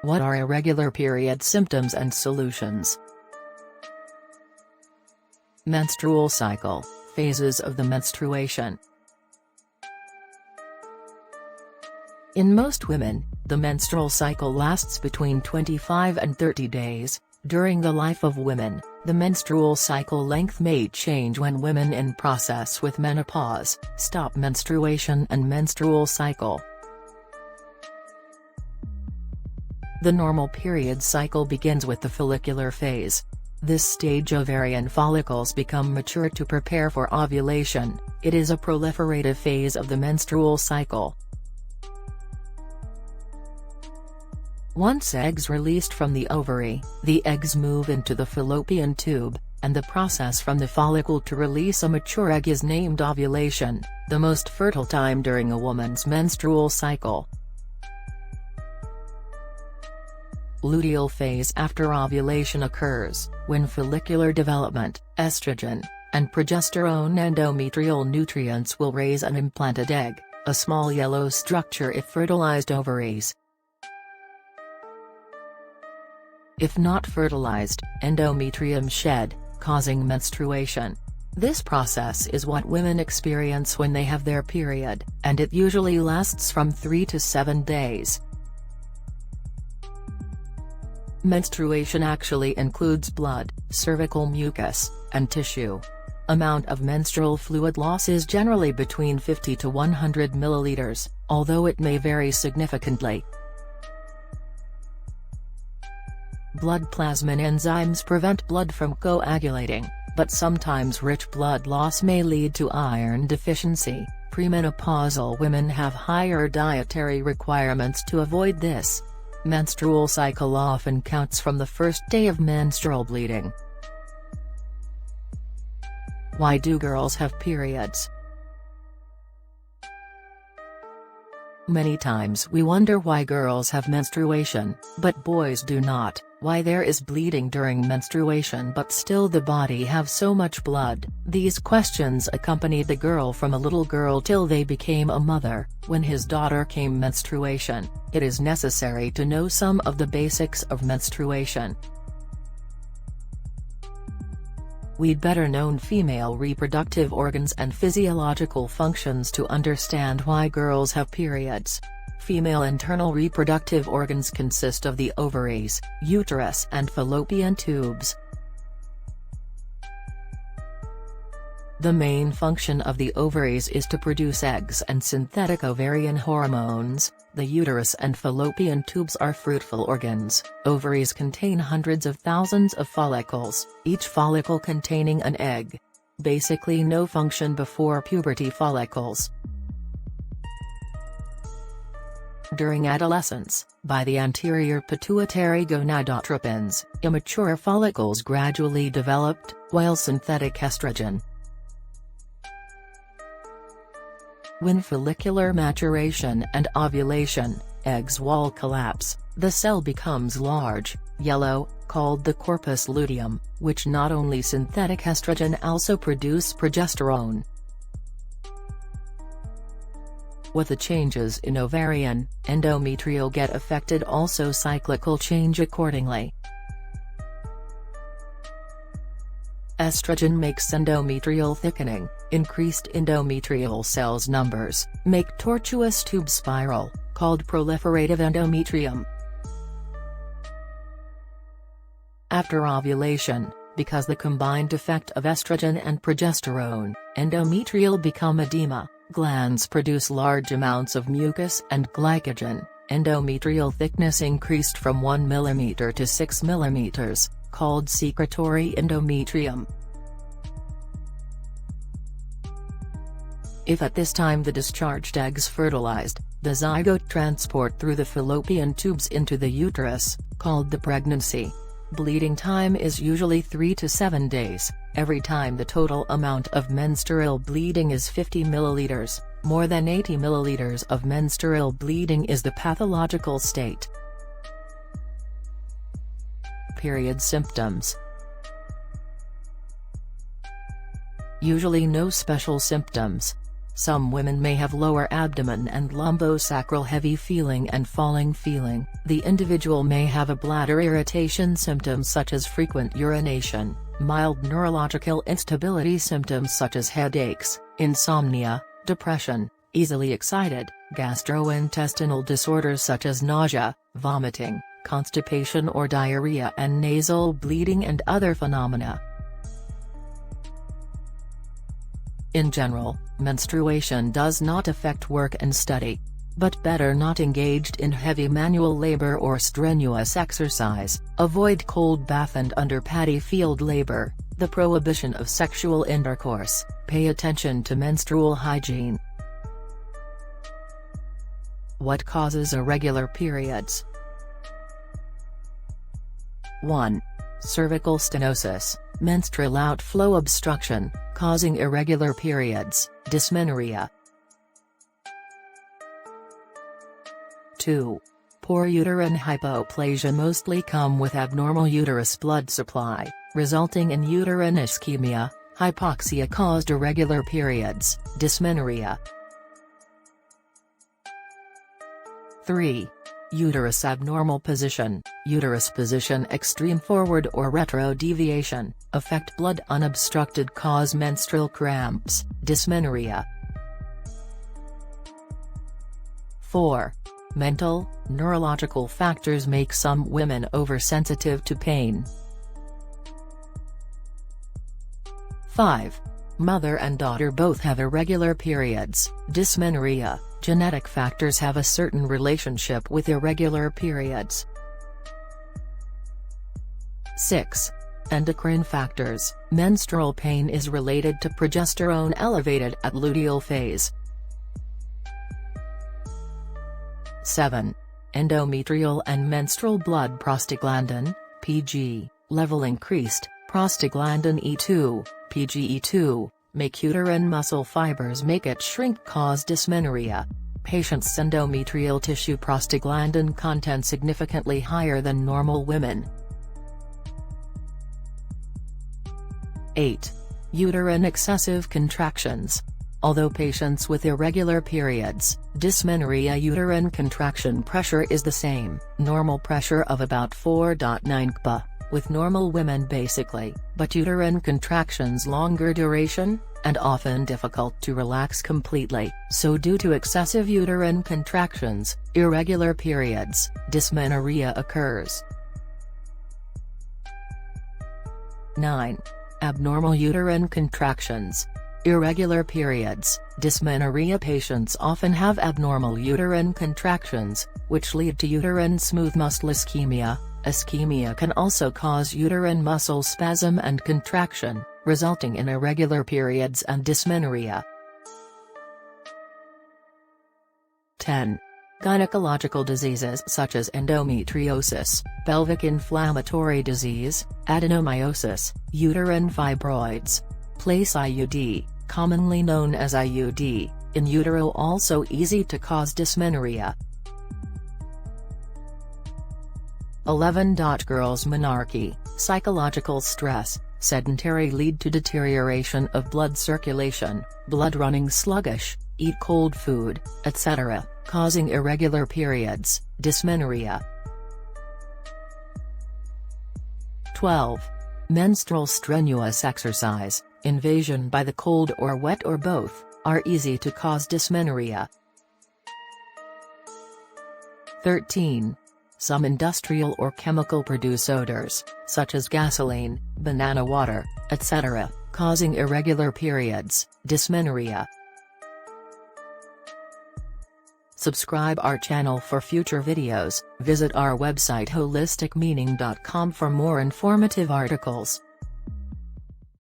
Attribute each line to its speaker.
Speaker 1: What are irregular period symptoms and solutions? Menstrual cycle, phases of the menstruation. In most women, the menstrual cycle lasts between 25 and 30 days. During the life of women, the menstrual cycle length may change when women in process with menopause, stop menstruation and menstrual cycle. The normal period cycle begins with the follicular phase. This stage ovarian follicles become mature to prepare for ovulation. It is a proliferative phase of the menstrual cycle. Once eggs released from the ovary, the eggs move into the fallopian tube, and the process from the follicle to release a mature egg is named ovulation, the most fertile time during a woman's menstrual cycle. Luteal phase after ovulation occurs, when follicular development, estrogen, and progesterone endometrial nutrients will raise an implanted egg, a small yellow structure if fertilized ovaries. If not fertilized, endometrium shed, causing menstruation. This process is what women experience when they have their period, and it usually lasts from 3 to 7 days. Menstruation actually includes blood, cervical mucus, and tissue. Amount of menstrual fluid loss is generally between 50 to 100 milliliters, although it may vary significantly. Blood plasmin enzymes prevent blood from coagulating, but sometimes rich blood loss may lead to iron deficiency. Premenopausal women have higher dietary requirements to avoid this. Menstrual cycle often counts from the first day of menstrual bleeding. Why do girls have periods? Many times we wonder why girls have menstruation, but boys do not, why there is bleeding during menstruation but still the body have so much blood. These questions accompanied the girl from a little girl till they became a mother. When his daughter came menstruation, it is necessary to know some of the basics of menstruation. We'd better know female reproductive organs and physiological functions to understand why girls have periods. Female internal reproductive organs consist of the ovaries, uterus and fallopian tubes. The main function of the ovaries is to produce eggs and synthetic ovarian hormones. The uterus and fallopian tubes are fruitful organs. Ovaries contain hundreds of thousands of follicles, each follicle containing an egg. Basically no function before puberty follicles. During adolescence, by the anterior pituitary gonadotropins, immature follicles gradually developed, while synthetic estrogen. When follicular maturation and ovulation, eggs wall collapse, the cell becomes large, yellow, called the corpus luteum, which not only synthetic estrogen also produce progesterone. With the changes in ovarian, endometrial get affected also cyclical change accordingly. Estrogen makes endometrial thickening, increased endometrial cells numbers, make tortuous tube spiral, called proliferative endometrium. After ovulation, because the combined effect of estrogen and progesterone, endometrial become edema, glands produce large amounts of mucus and glycogen, endometrial thickness increased from 1 mm to 6 mm, called secretory endometrium. If at this time the discharged eggs fertilized, the zygote transport through the fallopian tubes into the uterus, called the pregnancy. Bleeding time is usually 3 to 7 days. Every time the total amount of menstrual bleeding is 50 milliliters, more than 80 milliliters of menstrual bleeding is the pathological state. Period symptoms. Usually no special symptoms. Some women may have lower abdomen and lumbosacral heavy feeling and falling feeling. The individual may have a bladder irritation symptoms such as frequent urination, mild neurological instability symptoms such as headaches, insomnia, depression, easily excited, gastrointestinal disorders such as nausea, vomiting, constipation or diarrhea, and nasal bleeding and other phenomena. In general, menstruation does not affect work and study. But better not engaged in heavy manual labor or strenuous exercise, avoid cold bath and under paddy field labor, the prohibition of sexual intercourse, pay attention to menstrual hygiene. What causes irregular periods? 1. Cervical stenosis, menstrual outflow obstruction, causing irregular periods, dysmenorrhea. 2. Poor uterine hypoplasia mostly come with abnormal uterus blood supply, resulting in uterine ischemia, hypoxia caused irregular periods, dysmenorrhea. 3. Uterus abnormal position, uterus position extreme forward or retro deviation, affect blood unobstructed cause menstrual cramps, dysmenorrhea. 4. Mental, neurological factors make some women oversensitive to pain. 5. Mother and daughter both have irregular periods, dysmenorrhea. Genetic factors have a certain relationship with irregular periods. 6. Endocrine factors, menstrual pain is related to progesterone elevated at luteal phase. 7. Endometrial and menstrual blood prostaglandin, PG, level increased, prostaglandin E2, PGE2, make uterine muscle fibers make it shrink cause dysmenorrhea. Patients' endometrial tissue prostaglandin content significantly higher than normal women. 8. Uterine excessive contractions. Although patients with irregular periods, dysmenorrhea uterine contraction pressure is the same, normal pressure of about 4.9 kPa, with normal women basically, but uterine contractions longer duration, and often difficult to relax completely, so due to excessive uterine contractions, irregular periods, dysmenorrhea occurs. 9. Abnormal uterine contractions. Irregular periods, dysmenorrhea patients often have abnormal uterine contractions, which lead to uterine smooth muscle ischemia. Ischemia can also cause uterine muscle spasm and contraction, resulting in irregular periods and dysmenorrhea. 10. Gynecological diseases such as endometriosis, pelvic inflammatory disease, adenomyosis, uterine fibroids. Place IUD, commonly known as IUD, in utero also easy to cause dysmenorrhea. 11. Girls' menarche, psychological stress, sedentary lead to deterioration of blood circulation, blood running sluggish, eat cold food, etc., causing irregular periods, dysmenorrhea. 12. Menstrual strenuous exercise, invasion by the cold or wet or both, are easy to cause dysmenorrhea. 13. Some industrial or chemical produce odors, such as gasoline, banana water, etc., causing irregular periods, dysmenorrhea. Subscribe our channel for future videos, visit our website holisticmeaning.com for more informative articles.